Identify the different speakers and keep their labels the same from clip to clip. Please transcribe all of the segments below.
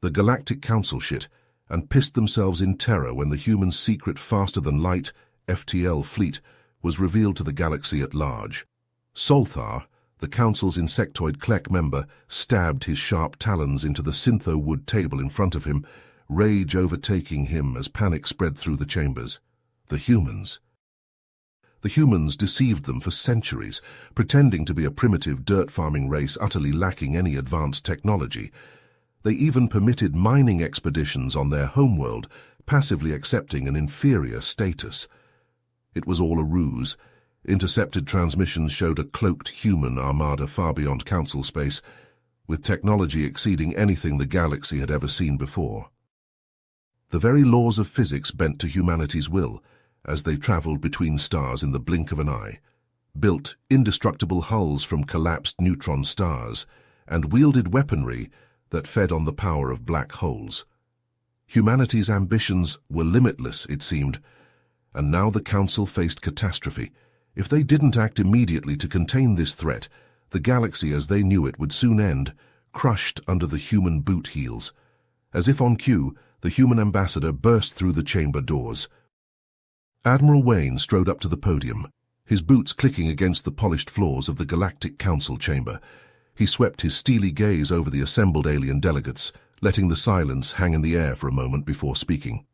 Speaker 1: the Galactic Council shit, and pissed themselves in terror when the human secret faster-than-light FTL fleet was revealed to the galaxy at large. Solthar, the Council's insectoid Klek member, stabbed his sharp talons into the syntho-wood table in front of him, rage overtaking him as panic spread through the chambers. The humans. The humans deceived them for centuries, pretending to be a primitive dirt-farming race utterly lacking any advanced technology. They even permitted mining expeditions on their homeworld, passively accepting an inferior status. It was all a ruse. Intercepted transmissions showed a cloaked human armada far beyond Council space, with technology exceeding anything the galaxy had ever seen before. The very laws of physics bent to humanity's will, as they traveled between stars in the blink of an eye, built indestructible hulls from collapsed neutron stars, and wielded weaponry that fed on the power of black holes. Humanity's ambitions were limitless, it seemed, and now the Council faced catastrophe. If they didn't act immediately to contain this threat, the galaxy as they knew it would soon end, crushed under the human boot heels. As if on cue, the human ambassador burst through the chamber doors. Admiral Wayne strode up to the podium, his boots clicking against the polished floors of the Galactic Council chamber. He swept his steely gaze over the assembled alien delegates, letting the silence hang in the air for a moment before speaking.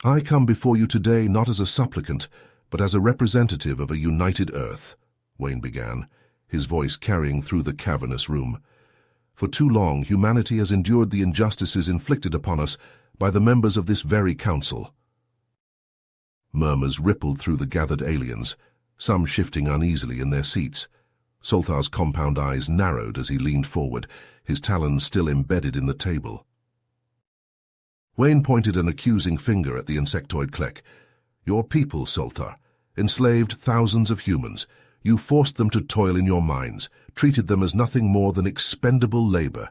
Speaker 1: "I come before you today not as a supplicant, but as a representative of a united Earth," Wayne began, his voice carrying through the cavernous room. "For too long, humanity has endured the injustices inflicted upon us by the members of this very council." Murmurs rippled through the gathered aliens, some shifting uneasily in their seats. Solthar's compound eyes narrowed as he leaned forward, his talons still embedded in the table. Wayne pointed an accusing finger at the insectoid Klek. "Your people, Solthar, enslaved thousands of humans. You forced them to toil in your mines, treated them as nothing more than expendable labor.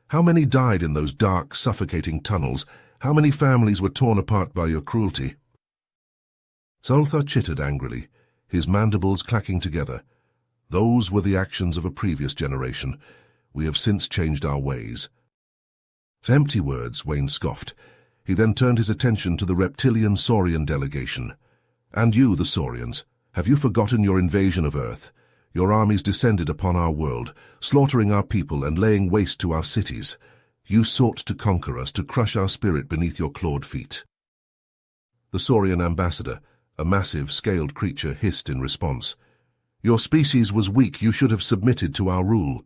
Speaker 1: How many died in those dark, suffocating tunnels? How many families were torn apart by your cruelty?" Solthar chittered angrily, his mandibles clacking together. "Those were the actions of a previous generation. We have since changed our ways." "Empty words," Wayne scoffed. He then turned his attention to the reptilian Saurian delegation. "And you, the Saurians, have you forgotten your invasion of Earth? Your armies descended upon our world, slaughtering our people and laying waste to our cities. You sought to conquer us, to crush our spirit beneath your clawed feet." The Saurian ambassador, a massive, scaled creature, hissed in response. "Your species was weak. You should have submitted to our rule."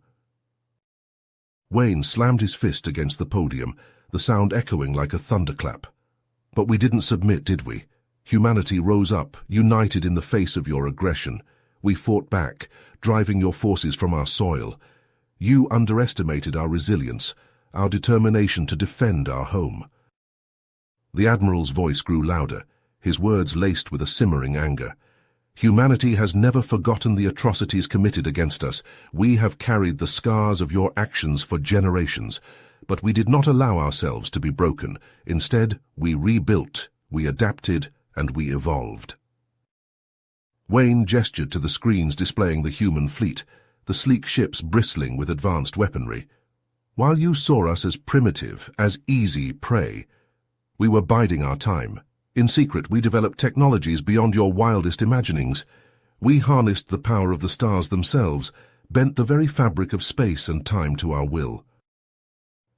Speaker 1: Wayne slammed his fist against the podium, the sound echoing like a thunderclap. "But we didn't submit, did we? Humanity rose up, united in the face of your aggression. We fought back, driving your forces from our soil. You underestimated our resilience, our determination to defend our home." The Admiral's voice grew louder, his words laced with a simmering anger. "Humanity has never forgotten the atrocities committed against us. We have carried the scars of your actions for generations. But we did not allow ourselves to be broken. Instead, we rebuilt, we adapted, and we evolved." Wayne gestured to the screens displaying the human fleet, the sleek ships bristling with advanced weaponry. "While you saw us as primitive, as easy prey, we were biding our time. In secret, we developed technologies beyond your wildest imaginings. We harnessed the power of the stars themselves, bent the very fabric of space and time to our will."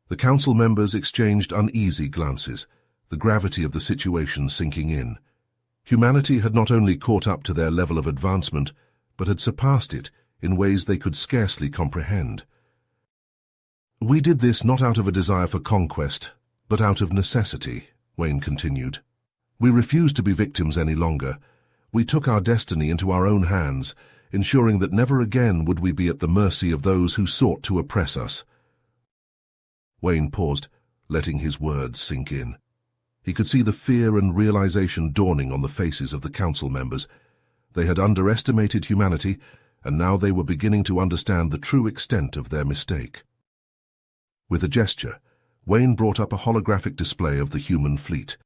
Speaker 1: The council members exchanged uneasy glances, the gravity of the situation sinking in. Humanity had not only caught up to their level of advancement, but had surpassed it in ways they could scarcely comprehend. "We did this not out of a desire for conquest, but out of necessity," Wayne continued. "We refused to be victims any longer. We took our destiny into our own hands, ensuring that never again would we be at the mercy of those who sought to oppress us." Wayne paused, letting his words sink in. He could see the fear and realization dawning on the faces of the council members. They had underestimated humanity, and now they were beginning to understand the true extent of their mistake. With a gesture, Wayne brought up a holographic display of the human fleet.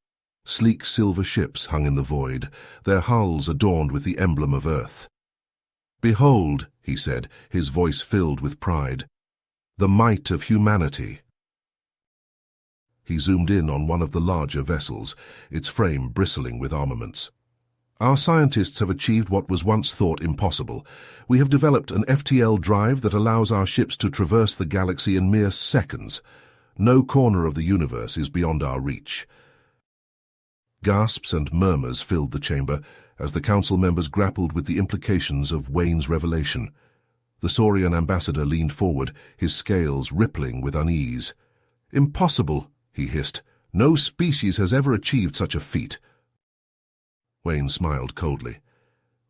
Speaker 1: Sleek silver ships hung in the void, their hulls adorned with the emblem of Earth. "Behold," he said, his voice filled with pride, "the might of humanity." He zoomed in on one of the larger vessels, its frame bristling with armaments. Our scientists have achieved what was once thought impossible. We have developed an FTL drive that allows our ships to traverse the galaxy in mere seconds. No corner of the universe is beyond our reach. Gasps and murmurs filled the chamber as the council members grappled with the implications of Wayne's revelation. The Saurian ambassador leaned forward, his scales rippling with unease. "Impossible," he hissed. "No species has ever achieved such a feat." Wayne smiled coldly.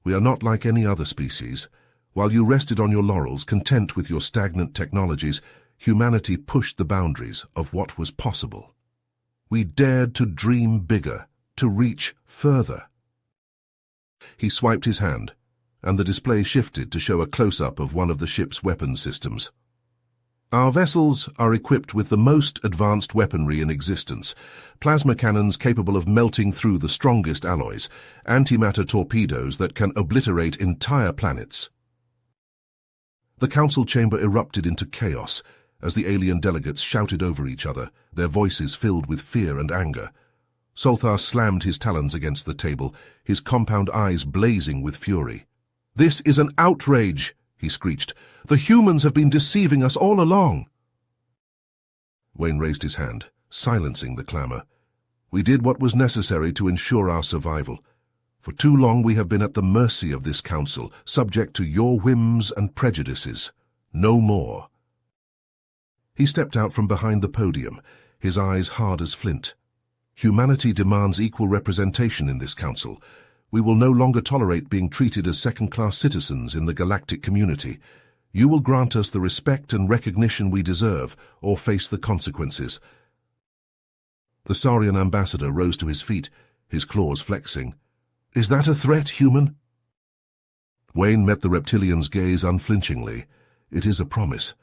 Speaker 1: "We are not like any other species. While you rested on your laurels, content with your stagnant technologies, humanity pushed the boundaries of what was possible. We dared to dream bigger, to reach further." He swiped his hand, and the display shifted to show a close-up of one of the ship's weapon systems. "Our vessels are equipped with the most advanced weaponry in existence, plasma cannons capable of melting through the strongest alloys, antimatter torpedoes that can obliterate entire planets." The council chamber erupted into chaos as the alien delegates shouted over each other, their voices filled with fear and anger. Solthar slammed his talons against the table, his compound eyes blazing with fury. "This is an outrage," he screeched. "The humans have been deceiving us all along." Wayne raised his hand, silencing the clamor. "We did what was necessary to ensure our survival. For too long we have been at the mercy of this council, subject to your whims and prejudices. No more." He stepped out from behind the podium, his eyes hard as flint. "Humanity demands equal representation in this council. We will no longer tolerate being treated as second-class citizens in the galactic community. You will grant us the respect and recognition we deserve, or face the consequences." The Saurian ambassador rose to his feet, his claws flexing. "Is that a threat, human?" Wayne met the reptilian's gaze unflinchingly. "It is a promise.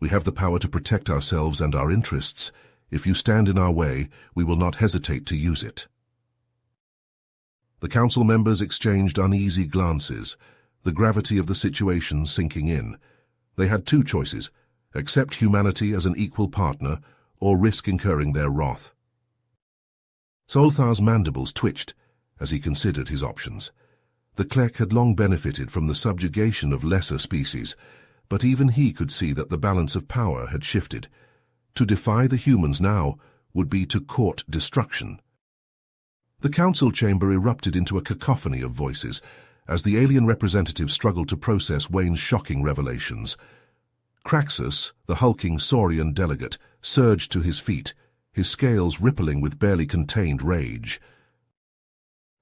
Speaker 1: We have the power to protect ourselves and our interests. If you stand in our way, we will not hesitate to use it." The council members exchanged uneasy glances, the gravity of the situation sinking in. They had two choices: accept humanity as an equal partner, or risk incurring their wrath. Solthar's mandibles twitched as he considered his options. The Klek had long benefited from the subjugation of lesser species, but even he could see that the balance of power had shifted. To defy the humans now would be to court destruction. The council chamber erupted into a cacophony of voices as the alien representatives struggled to process Wayne's shocking revelations. Craxus, the hulking Saurian delegate, surged to his feet, his scales rippling with barely contained rage.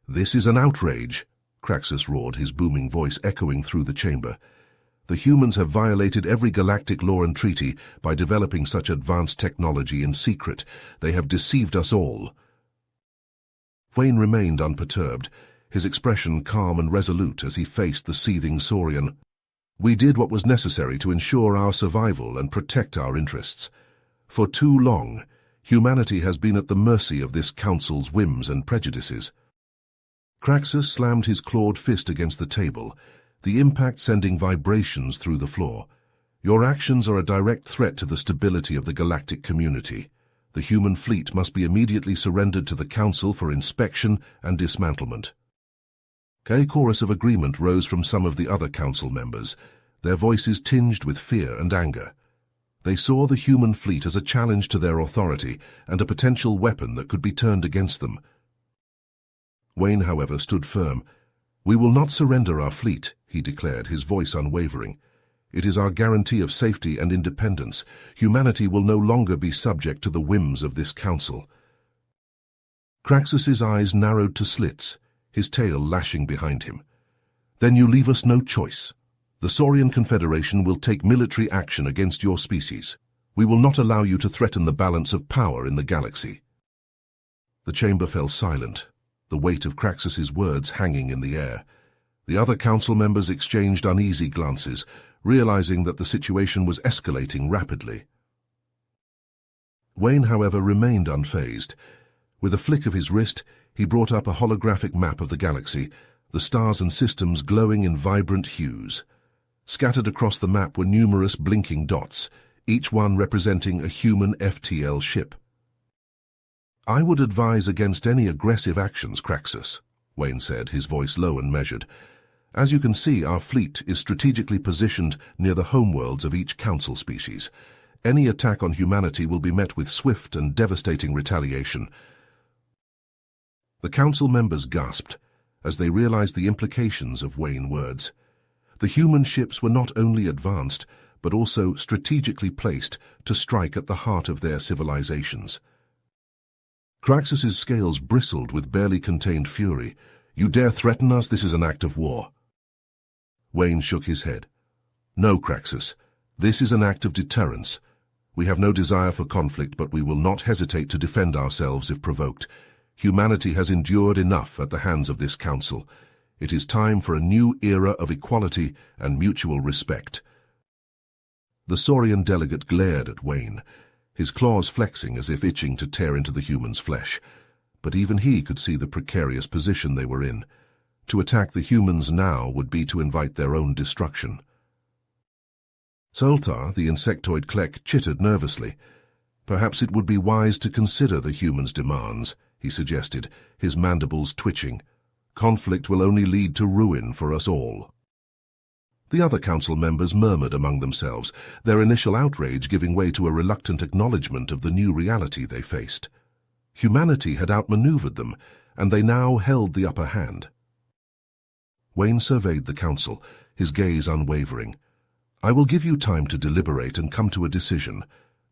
Speaker 1: "This is an outrage," Craxus roared, his booming voice echoing through the chamber. "The humans have violated every galactic law and treaty by developing such advanced technology in secret. They have deceived us all." Wayne remained unperturbed, his expression calm and resolute as he faced the seething Saurian. "We did what was necessary to ensure our survival and protect our interests. For too long, humanity has been at the mercy of this council's whims and prejudices." Craxus slammed his clawed fist against the table, the impact sending vibrations through the floor. "Your actions are a direct threat to the stability of the galactic community. The human fleet must be immediately surrendered to the Council for inspection and dismantlement." A chorus of agreement rose from some of the other Council members, their voices tinged with fear and anger. They saw the human fleet as a challenge to their authority and a potential weapon that could be turned against them. Wayne, however, stood firm. "We will not surrender our fleet," he declared, his voice unwavering. "It is our guarantee of safety and independence. Humanity will no longer be subject to the whims of this council." Craxus's eyes narrowed to slits, his tail lashing behind him. "Then you leave us no choice. The Saurian Confederation will take military action against your species. We will not allow you to threaten the balance of power in the galaxy." The chamber fell silent, the weight of Craxus's words hanging in the air. The other council members exchanged uneasy glances, realizing that the situation was escalating rapidly. Wayne, however, remained unfazed. With a flick of his wrist, he brought up a holographic map of the galaxy, the stars and systems glowing in vibrant hues. Scattered across the map were numerous blinking dots, each one representing a human FTL ship. I would advise against any aggressive actions, Craxus, Wayne said, his voice low and measured. As you can see, our fleet is strategically positioned near the homeworlds of each council species. Any attack on humanity will be met with swift and devastating retaliation. The council members gasped as they realized the implications of Wayne's words. The human ships were not only advanced, but also strategically placed to strike at the heart of their civilizations. Craxus's scales bristled with barely contained fury. You dare threaten us? This is an act of war. Wayne shook his head. No, Craxus. This is an act of deterrence. We have no desire for conflict, but we will not hesitate to defend ourselves if provoked. Humanity has endured enough at the hands of this council. It is time for a new era of equality and mutual respect. The Saurian delegate glared at Wayne, his claws flexing as if itching to tear into the human's flesh. But even he could see the precarious position they were in. To attack the humans now would be to invite their own destruction. Solthar, the insectoid Klek, chittered nervously. Perhaps it would be wise to consider the humans' demands, he suggested, his mandibles twitching. Conflict will only lead to ruin for us all. The other council members murmured among themselves, their initial outrage giving way to a reluctant acknowledgement of the new reality they faced. Humanity had outmaneuvered them, and they now held the upper hand. Wayne surveyed the council, his gaze unwavering. I will give you time to deliberate and come to a decision,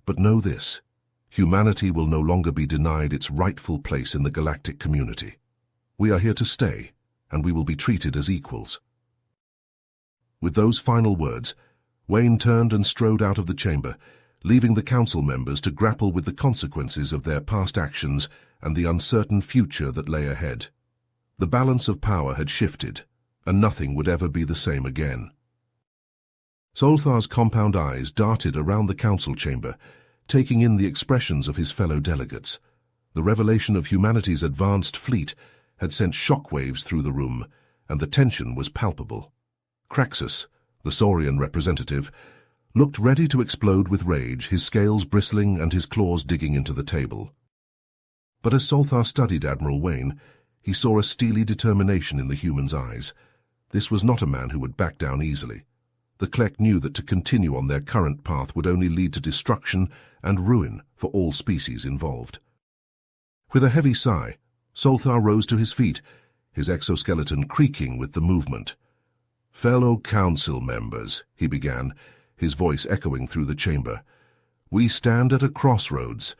Speaker 1: but know this. Humanity will no longer be denied its rightful place in the galactic community. We are here to stay, and we will be treated as equals. With those final words, Wayne turned and strode out of the chamber, leaving the council members to grapple with the consequences of their past actions and the uncertain future that lay ahead. The balance of power had shifted, and nothing would ever be the same again. Solthar's compound eyes darted around the council chamber, taking in the expressions of his fellow delegates. The revelation of humanity's advanced fleet had sent shockwaves through the room, and the tension was palpable. Craxus, the Saurian representative, looked ready to explode with rage, his scales bristling and his claws digging into the table. But as Solthar studied Admiral Wayne, he saw a steely determination in the human's eyes. This was not a man who would back down easily. The Klek knew that to continue on their current path would only lead to destruction and ruin for all species involved. With a heavy sigh, Solthar rose to his feet, his exoskeleton creaking with the movement. Fellow council members, he began, his voice echoing through the chamber. We stand at a crossroads.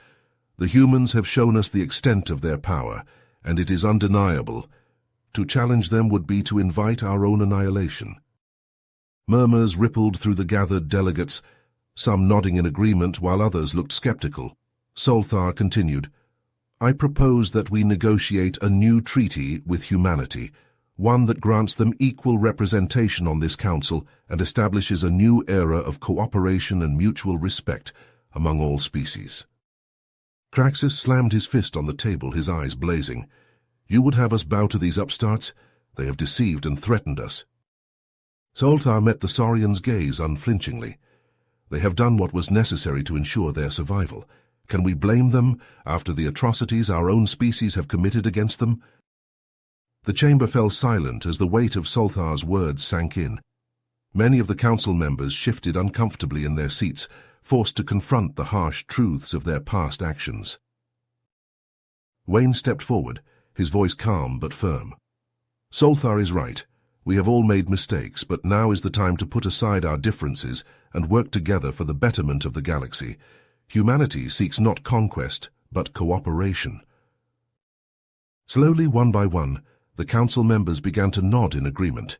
Speaker 1: The humans have shown us the extent of their power, and it is undeniable. To challenge them would be to invite our own annihilation. Murmurs rippled through the gathered delegates, some nodding in agreement while others looked skeptical. Solthar continued, I propose that we negotiate a new treaty with humanity, one that grants them equal representation on this council and establishes a new era of cooperation and mutual respect among all species. Craxus slammed his fist on the table, his eyes blazing. You would have us bow to these upstarts? They have deceived and threatened us. Solthar met the Saurian's gaze unflinchingly. They have done what was necessary to ensure their survival. Can we blame them after the atrocities our own species have committed against them? The chamber fell silent as the weight of Solthar's words sank in. Many of the council members shifted uncomfortably in their seats, forced to confront the harsh truths of their past actions. Wayne stepped forward, his voice calm but firm. Solthar is right. We have all made mistakes, but now is the time to put aside our differences and work together for the betterment of the galaxy. Humanity seeks not conquest, but cooperation. Slowly, one by one, the council members began to nod in agreement.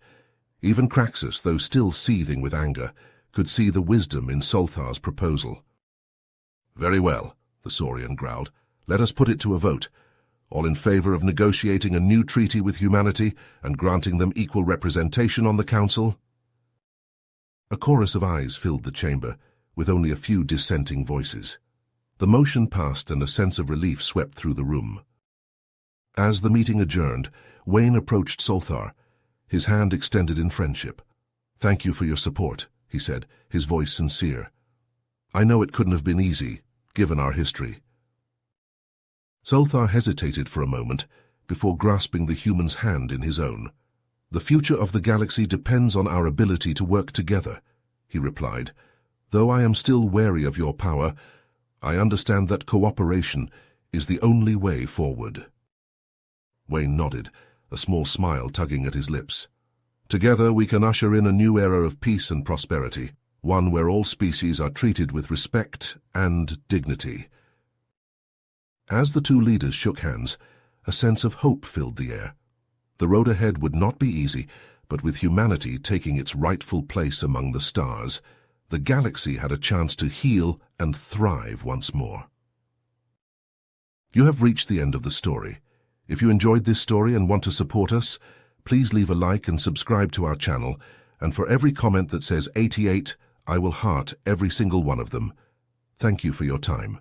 Speaker 1: Even Craxus, though still seething with anger, could see the wisdom in Solthar's proposal. Very well, the Saurian growled. Let us put it to a vote. All in favor of negotiating a new treaty with humanity and granting them equal representation on the council? A chorus of eyes filled the chamber, with only a few dissenting voices. The motion passed and a sense of relief swept through the room. As the meeting adjourned, Wayne approached Solthar, his hand extended in friendship. Thank you for your support, he said, his voice sincere. I know it couldn't have been easy, given our history. Solthar hesitated for a moment before grasping the human's hand in his own. "The future of the galaxy depends on our ability to work together," he replied. "Though I am still wary of your power, I understand that cooperation is the only way forward." Wayne nodded, a small smile tugging at his lips. "Together we can usher in a new era of peace and prosperity, one where all species are treated with respect and dignity." As the two leaders shook hands, a sense of hope filled the air. The road ahead would not be easy, but with humanity taking its rightful place among the stars, the galaxy had a chance to heal and thrive once more. You have reached the end of the story. If you enjoyed this story and want to support us, please leave a like and subscribe to our channel, and for every comment that says 88, I will heart every single one of them. Thank you for your time.